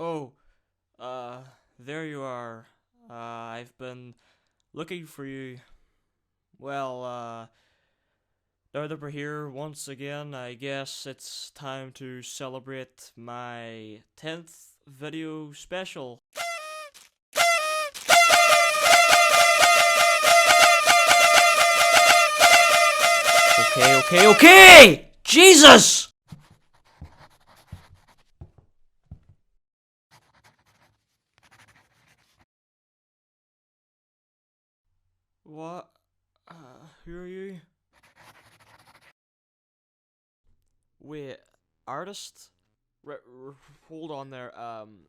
Oh, there you are. I've been looking for you. Well, now that we're here once again, I guess it's time to celebrate my 10th video special. Okay! Jesus! What? Who are you? Wait, artist? Hold on there.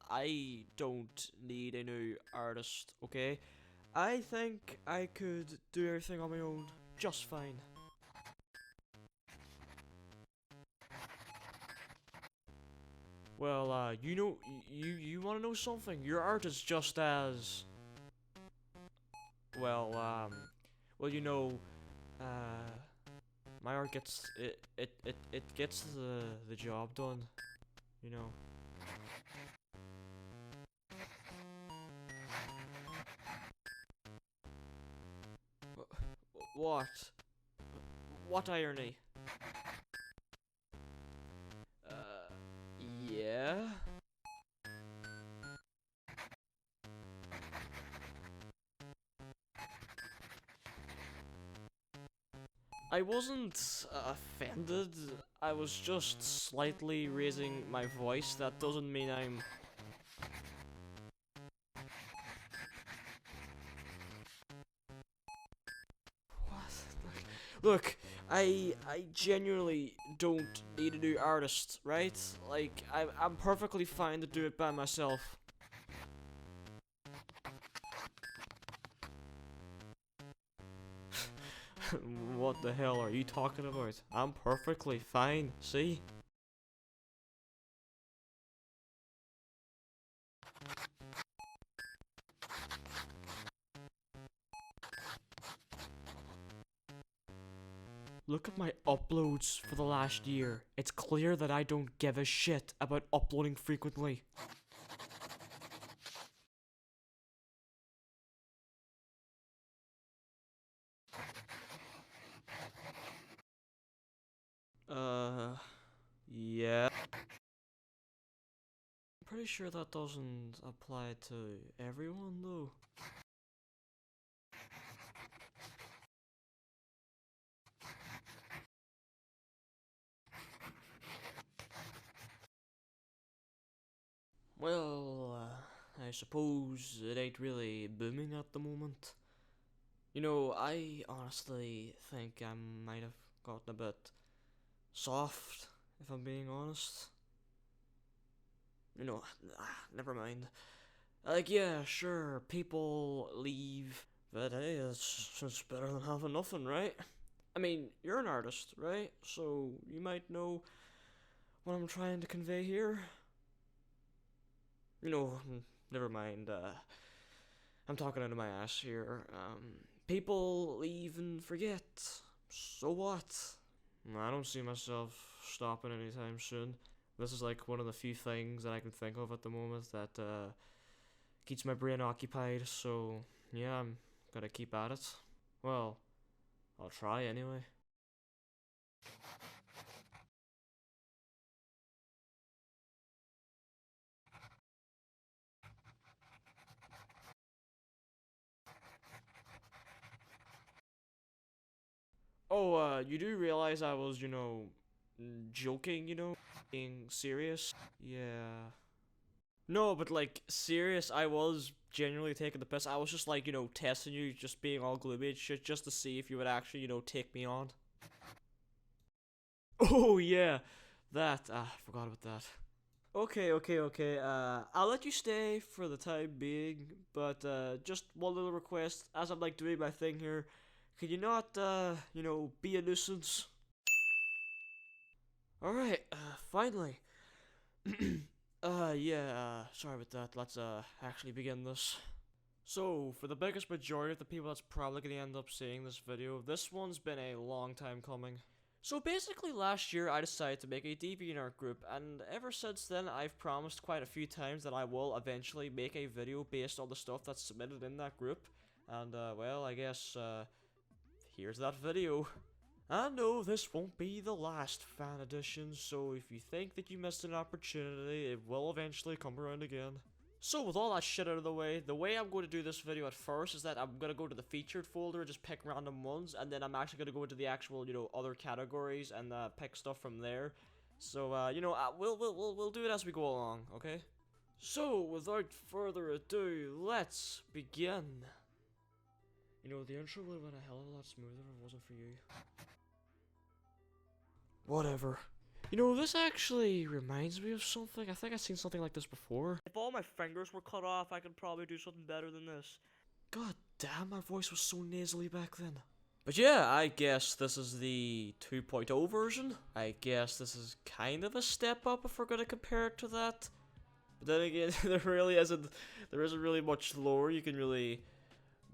I don't need a new artist, okay? I think I could do everything on my own just fine. Well, you want to know something? Your art is just as well. Uh, my art gets it gets the job done. You know. What? What irony? Yeah. I wasn't offended. I was just slightly raising my voice. That doesn't mean I'm. What? Look, I genuinely don't need a new artist, right? Like, I'm perfectly fine to do it by myself. What the hell are you talking about? I'm perfectly fine, see? Look at my uploads for the last year. It's clear that I don't give a shit about uploading frequently. Yeah. I'm pretty sure that doesn't apply to everyone though. Well, I suppose it ain't really booming at the moment. You know, I honestly think I might have gotten a bit soft, if I'm being honest. You know, never mind. Like, yeah, sure, people leave, but hey, it's better than having nothing, right? I mean, you're an artist, right? So you might know what I'm trying to convey here. You know, never mind. I'm talking out of my ass here. People leave and forget. So what? I don't see myself stopping anytime soon. This is like one of the few things that I can think of at the moment that keeps my brain occupied. So yeah, I'm gonna keep at it. Well, I'll try anyway. Oh, you do realize I was, joking, being serious? Yeah. No, but like, serious, I was genuinely taking the piss. I was just like, testing you, just being all gloomy and shit, just to see if you would actually, take me on. Oh, yeah. That, forgot about that. Okay. I'll let you stay for the time being, but, just one little request. As I'm, like, doing my thing here, could you not, be a nuisance? Alright, finally. Yeah, sorry about that. Let's, actually begin this. So, for the biggest majority of the people that's probably gonna end up seeing this video, this one's been a long time coming. So basically last year I decided to make a DeviantArt group, and ever since then I've promised quite a few times that I will eventually make a video based on the stuff that's submitted in that group. And well, I guess here's that video. And no, this won't be the last fan edition, so if you think that you missed an opportunity, it will eventually come around again. So with all that shit out of the way I'm going to do this video at first is that I'm going to go to the featured folder, just pick random ones, and then I'm actually going to go into the actual, other categories and pick stuff from there. So, we'll do it as we go along, okay? So, without further ado, let's begin. The intro would have been a hell of a lot smoother if it wasn't for you. Whatever. This actually reminds me of something. I think I've seen something like this before. If all my fingers were cut off, I could probably do something better than this. God damn, my voice was so nasally back then. But yeah, I guess this is the 2.0 version. I guess this is kind of a step up if we're gonna compare it to that. But then again, there isn't really much lore you can really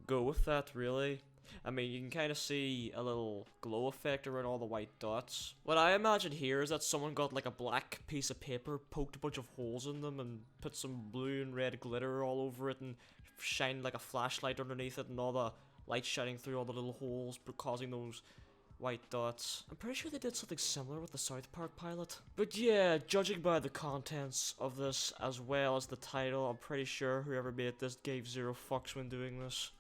go with that, really. I mean, you can kind of see a little glow effect around all the white dots. What I imagine here is that someone got like a black piece of paper, poked a bunch of holes in them, and put some blue and red glitter all over it, and shined like a flashlight underneath it, and all the light shining through all the little holes, causing those white dots. I'm pretty sure they did something similar with the South Park pilot. But yeah, judging by the contents of this, as well as the title, I'm pretty sure whoever made this gave zero fucks when doing this.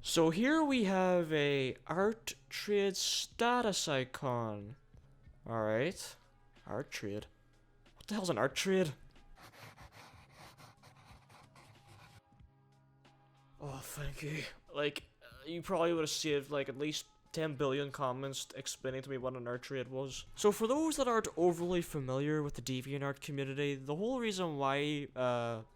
So here we have a art trade status icon. Alright. Art trade. What the hell's an art trade? Oh, thank you. Like, you probably would have saved like at least 10 billion comments explaining to me what an art trade was. So for those that aren't overly familiar with the DeviantArt community, the whole reason why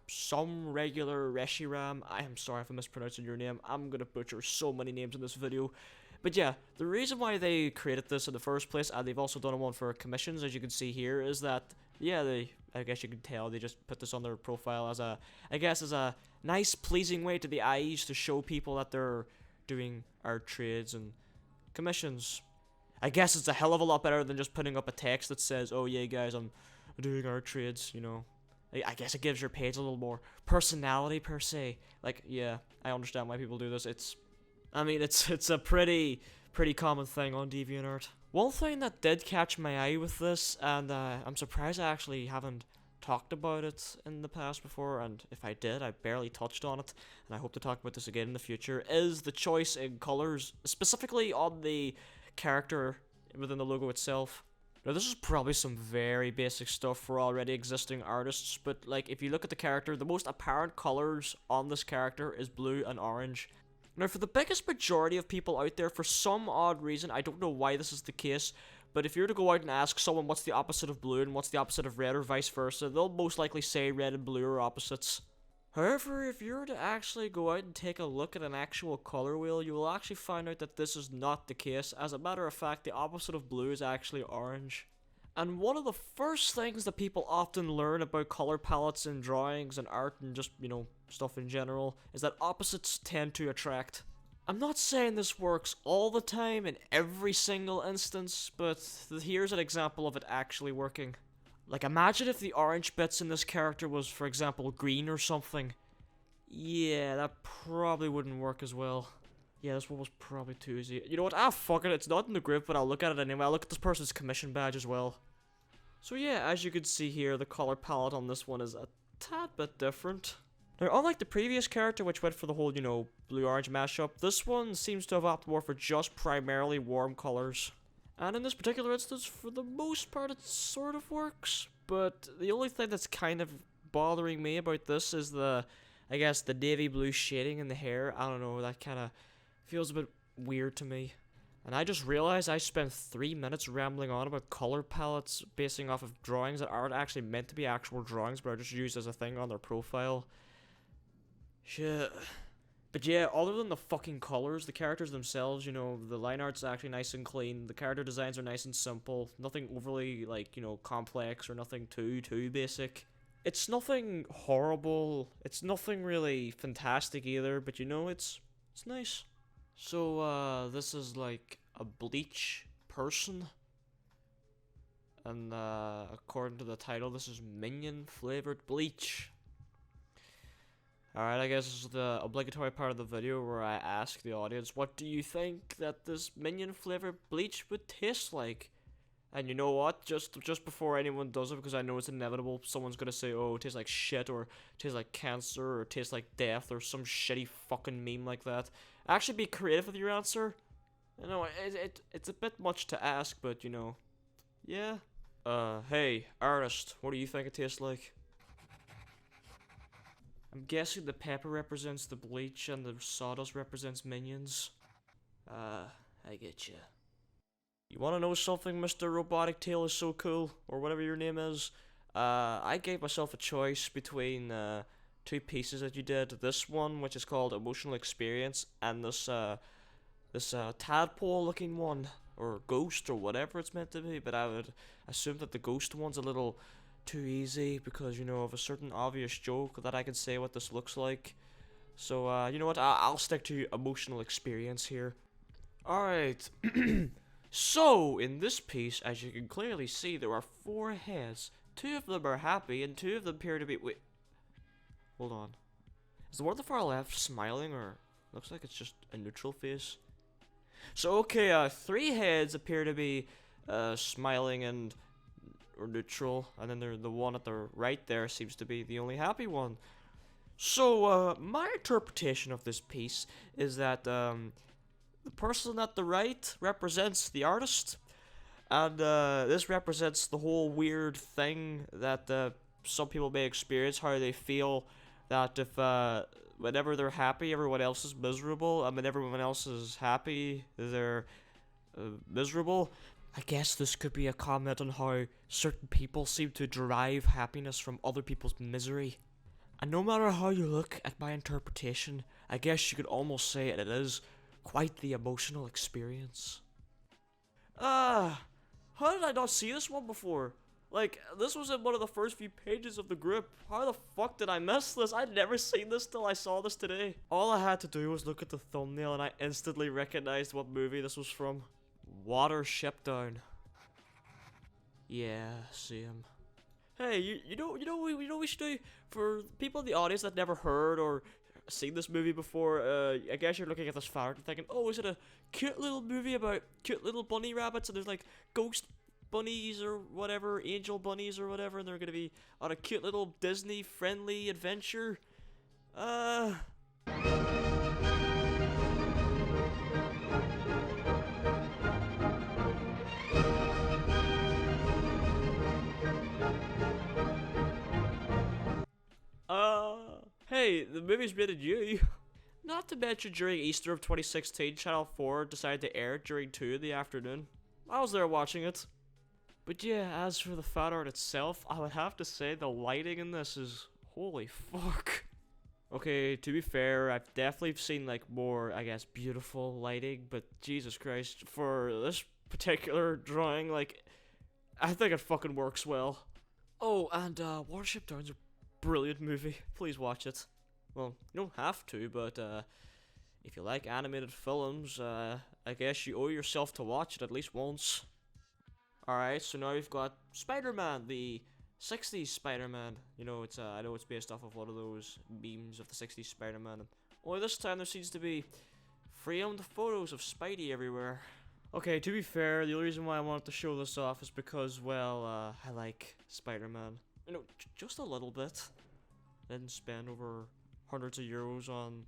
some regular Reshiram, I am sorry if I'm mispronouncing your name, I'm gonna butcher so many names in this video, but yeah, the reason why they created this in the first place, and they've also done one for commissions, as you can see here, is that, yeah, I guess you can tell, they just put this on their profile as a nice, pleasing way to the eyes to show people that they're doing art trades and commissions. I guess it's a hell of a lot better than just putting up a text that says, oh yeah guys, I'm doing art trades, I guess it gives your page a little more personality per se. Like, yeah, I understand why people do this. It's a pretty common thing on DeviantArt. One thing that did catch my eye with this, and I'm surprised I actually haven't talked about it in the past before, and if I did, I barely touched on it, and I hope to talk about this again in the future, is the choice in colors, specifically on the character within the logo itself. Now this is probably some very basic stuff for already existing artists, but like if you look at the character, the most apparent colors on this character is blue and orange. Now for the biggest majority of people out there, for some odd reason, I don't know why this is the case, but if you were to go out and ask someone what's the opposite of blue and what's the opposite of red or vice versa, they'll most likely say red and blue are opposites. However, if you were to actually go out and take a look at an actual color wheel, you will actually find out that this is not the case. As a matter of fact, the opposite of blue is actually orange. And one of the first things that people often learn about color palettes in drawings and art and just, stuff in general, is that opposites tend to attract. I'm not saying this works all the time in every single instance, but here's an example of it actually working. Like, imagine if the orange bits in this character was, for example, green or something. Yeah, that probably wouldn't work as well. Yeah, this one was probably too easy. You know what? Fuck it. It's not in the group, but I'll look at it anyway. I'll look at this person's commission badge as well. So yeah, as you can see here, the color palette on this one is a tad bit different. Now, unlike the previous character, which went for the whole, blue-orange mashup, this one seems to have opted more for just primarily warm colors. And in this particular instance, for the most part, it sort of works. But the only thing that's kind of bothering me about this is the navy blue shading in the hair. I don't know, that kind of feels a bit weird to me. And I just realized I spent 3 minutes rambling on about color palettes basing off of drawings that aren't actually meant to be actual drawings, but are just used as a thing on their profile. Shit. But yeah, other than the fucking colors, the characters themselves, the line art's actually nice and clean, the character designs are nice and simple, nothing overly, complex or nothing too basic. It's nothing horrible, it's nothing really fantastic either, but it's nice. So, this is like a Bleach person. And according to the title, this is Minion flavored bleach. Alright, I guess this is the obligatory part of the video where I ask the audience, what do you think that this Minion flavored bleach would taste like? And you know what? Just before anyone does it, because I know it's inevitable, someone's gonna say, oh, it tastes like shit, or tastes like cancer, or tastes like death, or some shitty fucking meme like that. Actually be creative with your answer. You know, it's a bit much to ask, but you know, yeah. Hey, artist, what do you think it tastes like? I'm guessing the pepper represents the bleach and the sawdust represents minions. I get you. You wanna know something, Mr. Robotic Tail is so cool, or whatever your name is? I gave myself a choice between, two pieces that you did. This one, which is called Emotional Experience, and this tadpole looking one, or ghost, or whatever it's meant to be, but I would assume that the ghost one's a little too easy, because, you know, of a certain obvious joke that I can say what this looks like. So, you know what, I'll stick to Emotional Experience here. Alright, so, in this piece, as you can clearly see, there are 4 heads. 2 of them are happy, and 2 of them appear to be- wait. Hold on. Is the one on the far left smiling, or looks like it's just a neutral face? So, okay, 3 heads appear to be, smiling and or neutral, and then the one at the right there seems to be the only happy one. So, my interpretation of this piece is that, the person at the right represents the artist, and, this represents the whole weird thing that, some people may experience, how they feel that if, whenever they're happy, everyone else is miserable, and when everyone else is happy, they're, miserable. I guess this could be a comment on how certain people seem to derive happiness from other people's misery. And no matter how you look at my interpretation, I guess you could almost say it is quite the emotional experience. How did I not see this one before? Like, this was in one of the first few pages of the group. How the fuck did I miss this? I'd never seen this till I saw this today. All I had to do was look at the thumbnail and I instantly recognized what movie this was from. Watership Down. Yeah, same. Hey, you know what we should do? For people in the audience that never heard or seen this movie before, I guess you're looking at this fan and thinking, oh, is it a cute little movie about cute little bunny rabbits and there's like ghost bunnies or whatever, angel bunnies or whatever, and they're gonna be on a cute little Disney friendly adventure? Hey, the movie's rated you. Not to mention during Easter of 2016, Channel 4 decided to air it during 2 in the afternoon. I was there watching it. But yeah, as for the fan art itself, I would have to say the lighting in this is holy fuck. Okay, to be fair, I've definitely seen like more, I guess, beautiful lighting, but Jesus Christ, for this particular drawing, like, I think it fucking works well. Oh, and Watership Down's a brilliant movie. Please watch it. Well, you don't have to, but if you like animated films, I guess you owe yourself to watch it at least once. Alright, so now we've got Spider-Man, the 60s Spider-Man. You know, it's I know it's based off of one of those memes of the 60s Spider-Man. Only this time there seems to be framed photos of Spidey everywhere. Okay, to be fair, the only reason why I wanted to show this off is because, well, I like Spider-Man. You know, just a little bit. I didn't spend over hundreds of euros on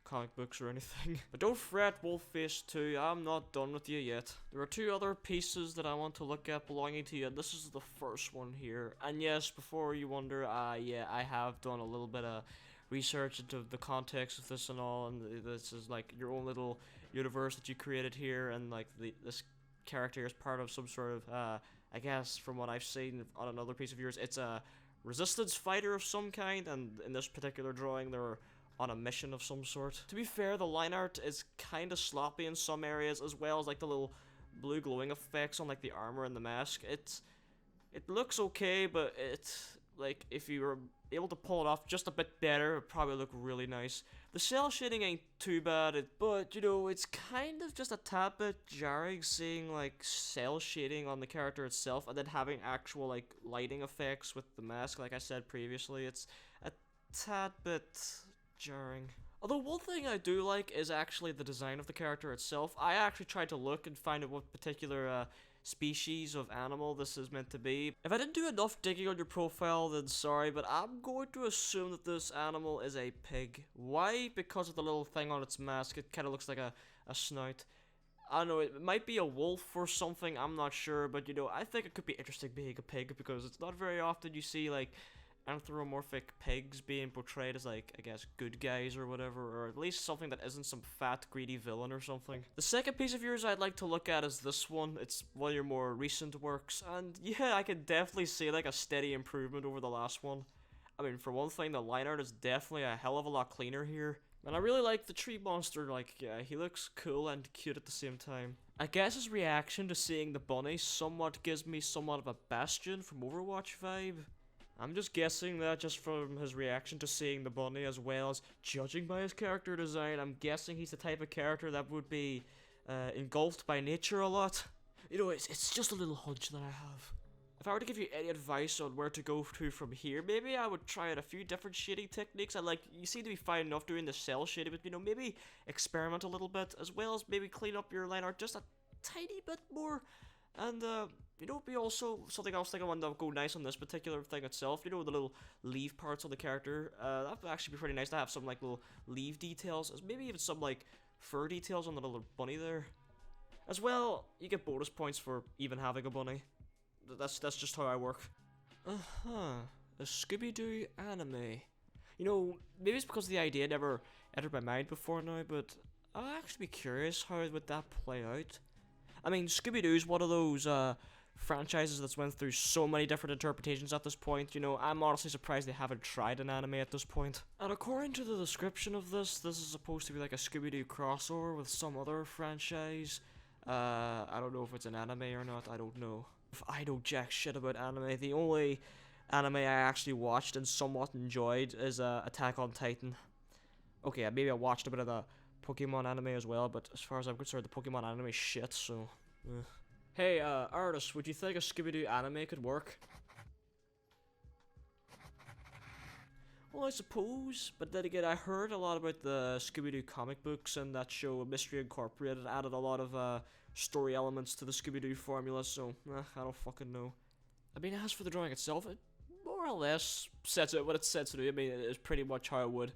comic books or anything. But don't fret, Wolfface 2, I'm not done with you yet. There are 2 other pieces that I want to look at belonging to you, and this is the first one here. And yes, before you wonder, yeah, I have done a little bit of research into the context of this and all, and this is like your own little universe that you created here, and like this character is part of some sort of, I guess from what I've seen on another piece of yours, it's a resistance fighter of some kind, and in this particular drawing they're on a mission of some sort. To be fair, the line art is kind of sloppy in some areas, as well as like the little blue glowing effects on like the armor and the mask. It looks okay, but it like, if you were able to pull it off just a bit better, it'd probably look really nice. The cell shading ain't too bad, but, you know, it's kind of just a tad bit jarring seeing, like, cell shading on the character itself, and then having actual, like, lighting effects with the mask, like I said previously. It's a tad bit jarring. Although one thing I do like is actually the design of the character itself. I actually tried to look and find out what particular, species of animal this is meant to be. If I didn't do enough digging on your profile, then sorry, but I'm going to assume that this animal is a pig. Why? Because of the little thing on its mask. It kind of looks like a snout. I don't know, it might be a wolf or something, I'm not sure, but you know, I think it could be interesting being a pig, because it's not very often you see, like, anthropomorphic pigs being portrayed as, like, I guess, good guys or whatever, or at least something that isn't some fat, greedy villain or something. The second piece of yours I'd like to look at is this one. It's one of your more recent works, and yeah, I can definitely see, like, a steady improvement over the last one. I mean, for one thing, the line art is definitely a hell of a lot cleaner here. And I really like the tree monster, like, yeah, he looks cool and cute at the same time. I guess his reaction to seeing the bunny somewhat gives me somewhat of a Bastion from Overwatch vibe. I'm just guessing that just from his reaction to seeing the bunny, as well as judging by his character design, I'm guessing he's the type of character that would be engulfed by nature a lot. You know, it's just a little hunch that I have. If I were to give you any advice on where to go to from here, maybe I would try out a few different shading techniques. And like, you seem to be fine enough doing the cell shading, but you know, maybe experiment a little bit, as well as maybe clean up your line art just a tiny bit more. And, you know, be also something else that I want to go nice on this particular thing itself. You know, the little leaf parts on the character. That would actually be pretty nice to have some, like, little leaf details. Maybe even some, like, fur details on the little bunny there. As well, you get bonus points for even having a bunny. That's just how I work. A ScoobyDoo Anime. You know, maybe it's because the idea never entered my mind before now, but I'll actually be curious how would that play out. I mean, Scooby-Doo's one of those, franchises that's went through so many different interpretations at this point. You know, I'm honestly surprised they haven't tried an anime at this point. And according to the description of this is supposed to be like a Scooby-Doo crossover with some other franchise. I don't know if it's an anime or not, I don't know. If I know jack shit about anime, the only anime I actually watched and somewhat enjoyed is, Attack on Titan. Okay, maybe I watched a bit of the Pokemon anime as well, but as far as I'm concerned, the Pokemon anime is shit, so... Hey, artist, would you think a Scooby-Doo anime could work? Well, I suppose, but then again, I heard a lot about the Scooby-Doo comic books, and that show, Mystery Incorporated, added a lot of, story elements to the Scooby-Doo formula, so, I don't fucking know. I mean, as for the drawing itself, it more or less sets out what it sets to do. I mean, it is pretty much how I would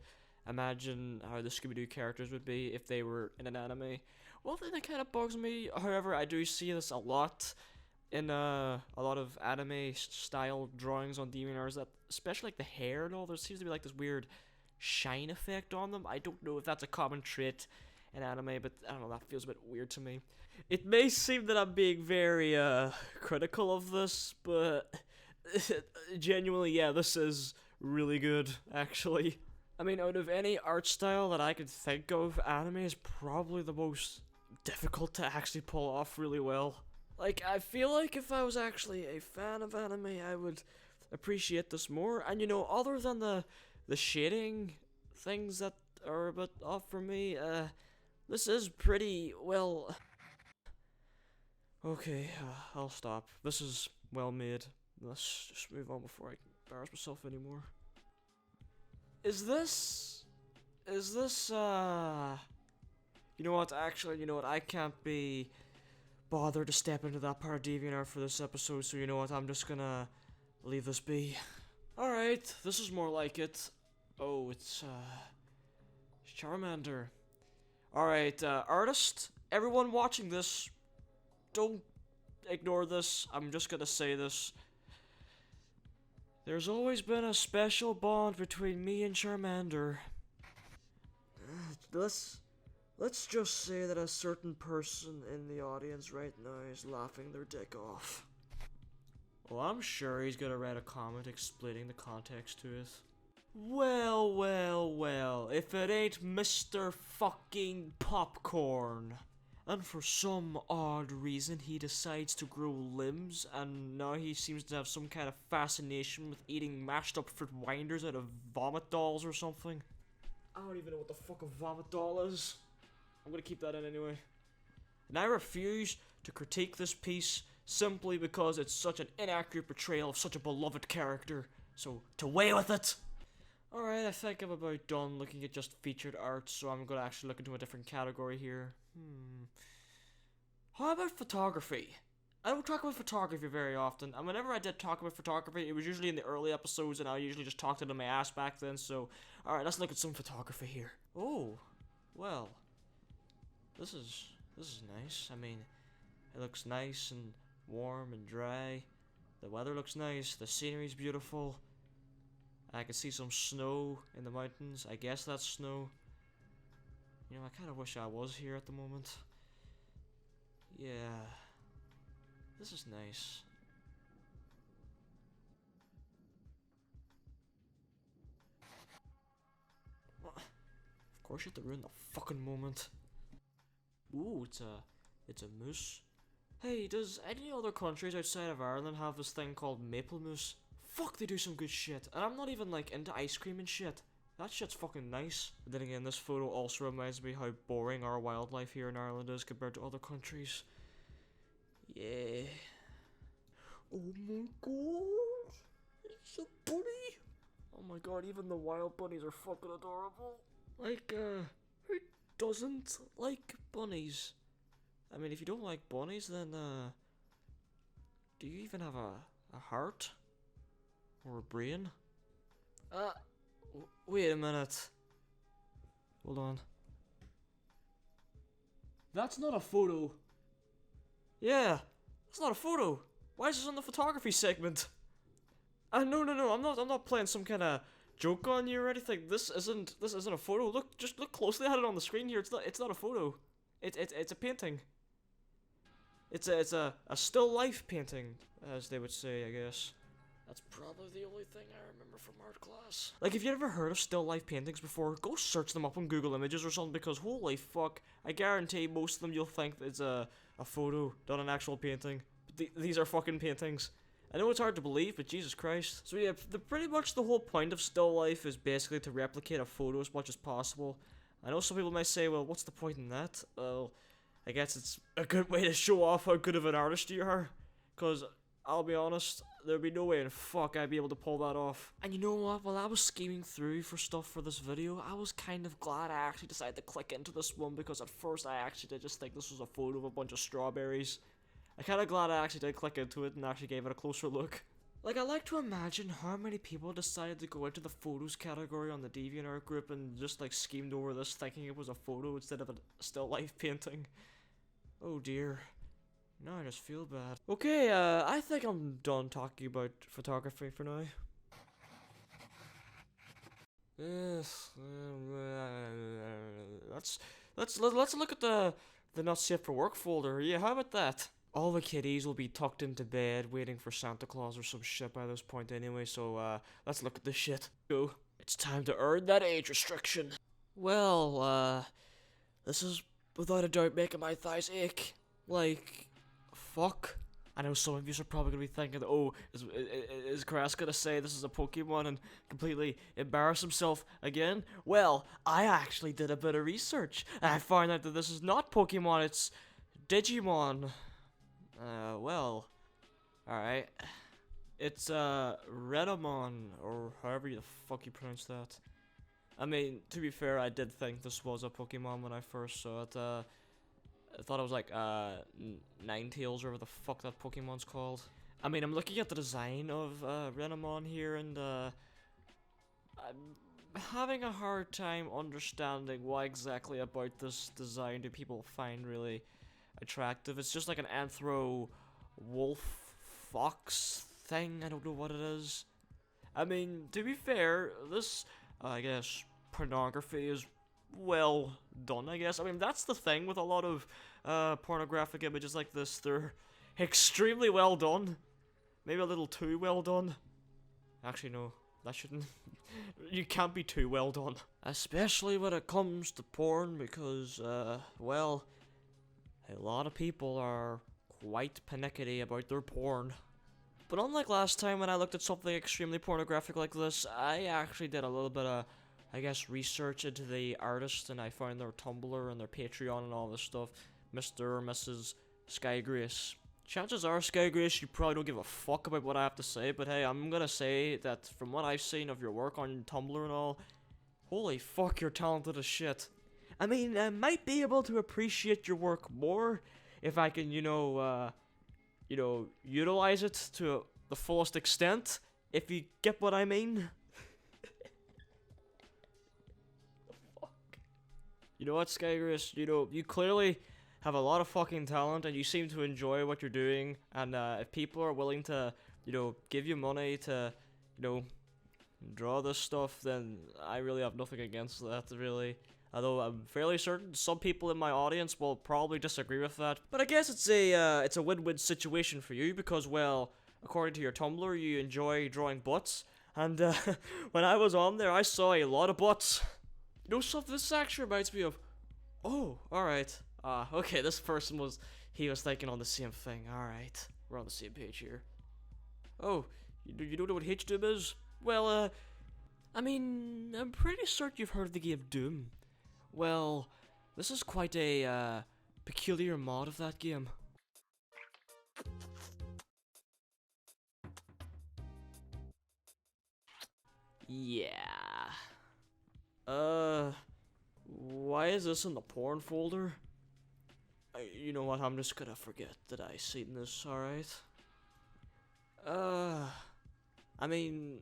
imagine how the Scooby-Doo characters would be if they were in an anime. One thing that kind of bugs me, however, I do see this a lot in a lot of anime style drawings on DeviantART, is that especially like the hair and all, there seems to be like this weird shine effect on them. I don't know if that's a common trait in anime, but I don't know, that feels a bit weird to me. It may seem that I'm being very critical of this, but genuinely, yeah, this is really good, actually. I mean, out of any art style that I could think of, anime is probably the most difficult to actually pull off really well. Like, I feel like if I was actually a fan of anime, I would appreciate this more. And you know, other than the shading things that are a bit off for me, this is pretty, well... Okay, I'll stop. This is well made. Let's just move on before I embarrass myself anymore. Is this, you know what, actually, you know what, I can't be bothered to step into that part of DeviantArt for this episode, so you know what, I'm just gonna leave this be. Alright, this is more like it. Oh, it's Charmander. Alright, artist, everyone watching this, don't ignore this, I'm just gonna say this. There's always been a special bond between me and Charmander. Let's just say that a certain person in the audience right now is laughing their dick off. Well, I'm sure he's gonna write a comment explaining the context to it. Well, if it ain't Mr. fucking Popcorn. and for some odd reason he decides to grow limbs, and now he seems to have some kind of fascination with eating mashed up fruit winders out of vomit dolls or something. I don't even know what the fuck a vomit doll is. I'm gonna keep that in anyway. And I refuse to critique this piece simply because it's such an inaccurate portrayal of such a beloved character. So, to way with it! Alright, I think I'm about done looking at just featured art, so I'm gonna actually look into a different category here. How about photography? I don't talk about photography very often, and whenever I did talk about photography, it was usually in the early episodes, and I usually just talked it in my ass back then, so... Alright, let's look at some photography here. Oh, well... This is nice. I mean, it looks nice and warm and dry. The weather looks nice, the scenery's beautiful. I can see some snow in the mountains. I guess that's snow. You know, I kind of wish I was here at the moment. Yeah. This is nice. What? Of course you have to ruin the fucking moment. Ooh, it's a moose. Hey, does any other countries outside of Ireland have this thing called maple mousse? Fuck, they do some good shit. And I'm not even, like, into ice cream and shit. That shit's fucking nice. But then again, this photo also reminds me how boring our wildlife here in Ireland is compared to other countries. Yeah. Oh my god. It's a bunny. Oh my god, even the wild bunnies are fucking adorable. Like, who doesn't like bunnies? I mean, if you don't like bunnies, then, do you even have a heart? Or a brain? Wait a minute. Hold on. That's not a photo. Yeah, that's not a photo. Why is this on the photography segment? No, I'm not playing some kind of joke on you or anything. This isn't a photo. Look, just look closely at it on the screen here. It's not a photo. It's a painting. It's a still life painting, as they would say, I guess. That's probably the only thing I remember from art class. Like, if you ever heard of still life paintings before, go search them up on Google Images or something, because holy fuck, I guarantee most of them you'll think it's a photo, not an actual painting. But these are fucking paintings. I know it's hard to believe, but Jesus Christ. So yeah, pretty much the whole point of still life is basically to replicate a photo as much as possible. I know some people might say, well, what's the point in that? Well, I guess it's a good way to show off how good of an artist you are. Because, I'll be honest, there'd be no way in fuck I'd be able to pull that off. And you know what, while I was scheming through for stuff for this video, I was kind of glad I actually decided to click into this one, because at first I actually did just think this was a photo of a bunch of strawberries. I'm kinda glad I actually did click into it and actually gave it a closer look. Like, I like to imagine how many people decided to go into the photos category on the DeviantArt group and just like schemed over this thinking it was a photo instead of a still life painting. Oh dear. Now I just feel bad. Okay, I think I'm done talking about photography for now. Yes, let's look at the not safe for work folder. Yeah, how about that? All the kiddies will be tucked into bed waiting for Santa Claus or some shit by this point anyway, so let's look at this shit. Go. It's time to earn that age restriction. Well, this is without a doubt making my thighs ache. Like, fuck. I know some of you are probably gonna be thinking, oh, is Crazzt gonna say this is a Pokemon and completely embarrass himself again? Well, I actually did a bit of research, and I found out that this is not Pokemon, it's Digimon. Well, alright. It's, Renamon, or however the fuck you pronounce that. I mean, to be fair, I did think this was a Pokemon when I first saw it, I thought it was like, Ninetales, or whatever the fuck that Pokemon's called. I mean, I'm looking at the design of, Renamon here, and, I'm having a hard time understanding why exactly about this design do people find really attractive. It's just like an anthro wolf fox thing. I don't know what it is. I mean, to be fair, this, I guess, pornography is well done, I guess. I mean, that's the thing with a lot of pornographic images like this. They're extremely well done. Maybe a little too well done. Actually, no. That shouldn't... You can't be too well done. Especially when it comes to porn, because, well... a lot of people are quite panicky about their porn. But unlike last time when I looked at something extremely pornographic like this, I actually did a little bit of, I guess, research into the artist, and I found their Tumblr and their Patreon and all this stuff. Mr. or Mrs. Sky Grace. Chances are, Sky Grace, you probably don't give a fuck about what I have to say, but hey, I'm gonna say that from what I've seen of your work on Tumblr and all, holy fuck, you're talented as shit. I mean, I might be able to appreciate your work more if I can, utilize it to the fullest extent, if you get what I mean. Fuck. You know what, Sky Grace, you clearly have a lot of fucking talent, and you seem to enjoy what you're doing, and if people are willing to, give you money to, draw this stuff, then I really have nothing against that, really. Although I'm fairly certain some people in my audience will probably disagree with that. But I guess it's a win-win situation for you, because, well, according to your Tumblr, you enjoy drawing butts, and when I was on there, I saw a lot of butts. Something this actually reminds me of. Oh, alright. Okay, this person was thinking on the same thing. Alright, we're on the same page here. Oh, you don't know what H-Doom is? Well, I mean, I'm pretty certain you've heard of the game Doom. Well, this is quite a, peculiar mod of that game. Yeah. Why is this in the porn folder? You know what, I'm just gonna forget that I seen this, alright? I mean,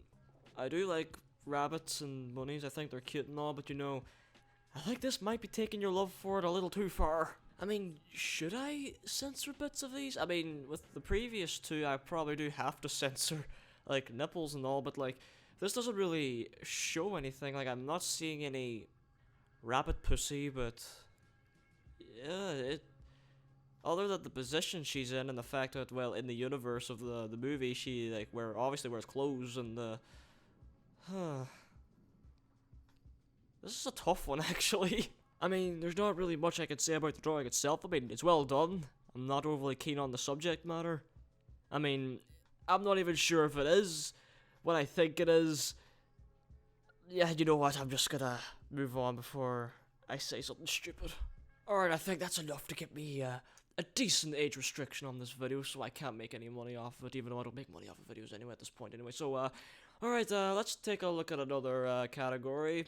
I do like rabbits and bunnies, I think they're cute and all, but I think this might be taking your love for it a little too far. I mean, should I censor bits of these? I mean, with the previous two, I probably do have to censor, like, nipples and all, but, like, this doesn't really show anything. Like, I'm not seeing any rabbit pussy, but yeah, other than the position she's in and the fact that, well, in the universe of the movie, she, like, obviously wears clothes and, this is a tough one, actually. I mean, there's not really much I can say about the drawing itself. I mean, it's well done. I'm not overly keen on the subject matter. I mean, I'm not even sure if it is what I think it is. Yeah, you know what, I'm just gonna move on before I say something stupid. Alright, I think that's enough to get me, a decent age restriction on this video, so I can't make any money off of it, even though I don't make money off of videos anyway at this point anyway. So, alright, let's take a look at another, category.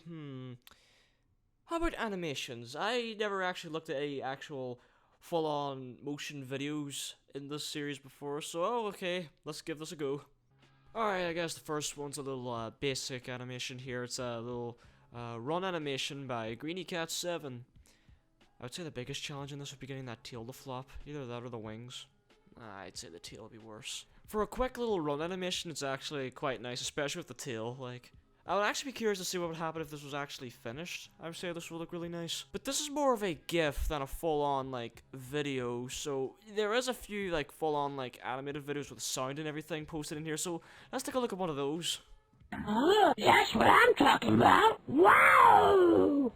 How about animations? I never actually looked at any actual full-on motion videos in this series before, so, okay, let's give this a go. Alright, I guess the first one's a little, basic animation here. It's a little, run animation by GreenyCat7. I would say the biggest challenge in this would be getting that tail to flop. Either that or the wings. I'd say the tail would be worse. For a quick little run animation, it's actually quite nice, especially with the tail. Like, I would actually be curious to see what would happen if this was actually finished. I would say this would look really nice. But this is more of a GIF than a full-on, like, video. So, there is a few, like, full-on, like, animated videos with sound and everything posted in here. So, let's take a look at one of those. Oh, that's what I'm talking about. Wow!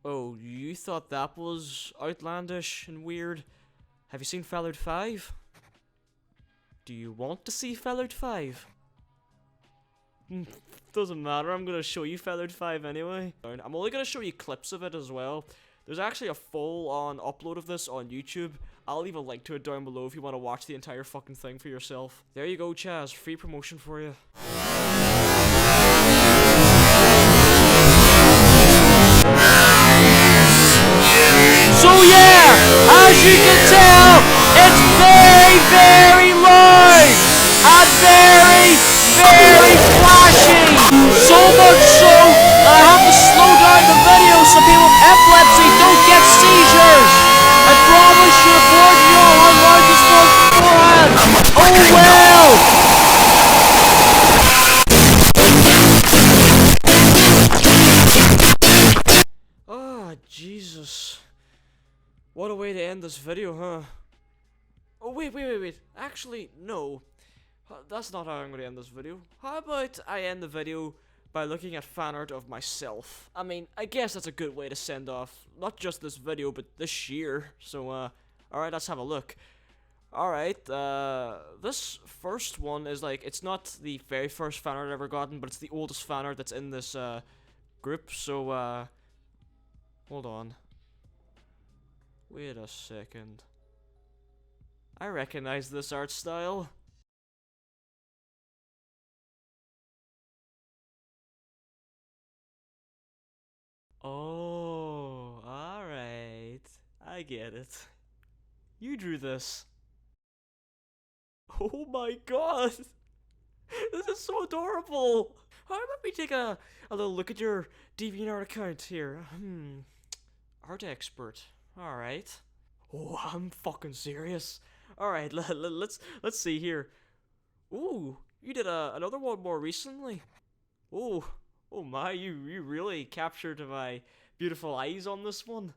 Oh, you thought that was outlandish and weird? Have you seen Fallut 5? Do you want to see Fallut 5? Doesn't matter, I'm gonna show you Fallut 5 anyway. I'm only gonna show you clips of it as well. There's actually a full-on upload of this on YouTube. I'll leave a link to it down below if you want to watch the entire fucking thing for yourself. There you go, Chaz. Free promotion for you. So yeah, as you can tell, it's very, very large and very, very flashy. So much so that I have to slow down the video so people with epilepsy don't get seizures. I probably should have warned you all how loud this was beforehand. Oh well. Ah, Jesus. What a way to end this video, huh? Oh, wait. Actually, no. That's not how I'm going to end this video. How about I end the video by looking at fan art of myself. I mean, I guess that's a good way to send off not just this video, but this year. So, alright, let's have a look. Alright, this first one is like, it's not the very first fan art I've ever gotten, but it's the oldest fan art that's in this, group, so, hold on. Wait a second. I recognize this art style. Oh, alright. I get it. You drew this. Oh my god! This is so adorable! Alright, let me take a little look at your DeviantArt account here. ARTEXPERT. Alright. Oh, I'm fucking serious. Alright, let's see here. Ooh, you did another one more recently. Ooh, oh my, you really captured my beautiful eyes on this one.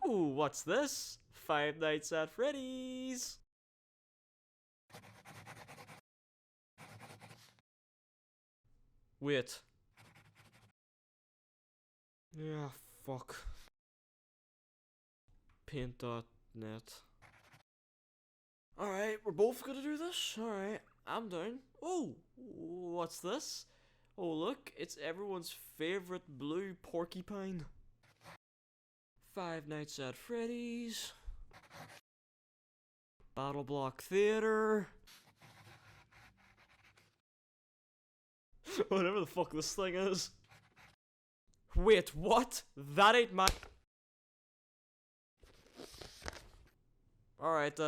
Ooh, what's this? Five Nights at Freddy's. Wait. Yeah, fuck. Paint.net. Alright, we're both gonna do this? Alright, I'm down. Oh, what's this? Oh look, it's everyone's favorite blue porcupine. Five Nights at Freddy's. Battle Block Theater. Whatever the fuck this thing is. Wait, what? That ain't my... Alright,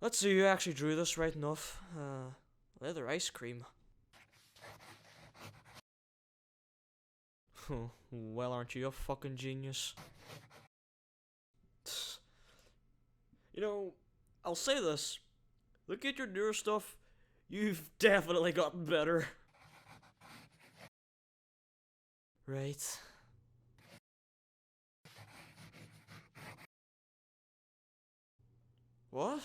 let's see who actually drew this right enough. Leather ice cream. Well, aren't you a fucking genius? You know, I'll say this. Look at your newer stuff. You've definitely gotten better. Right. What?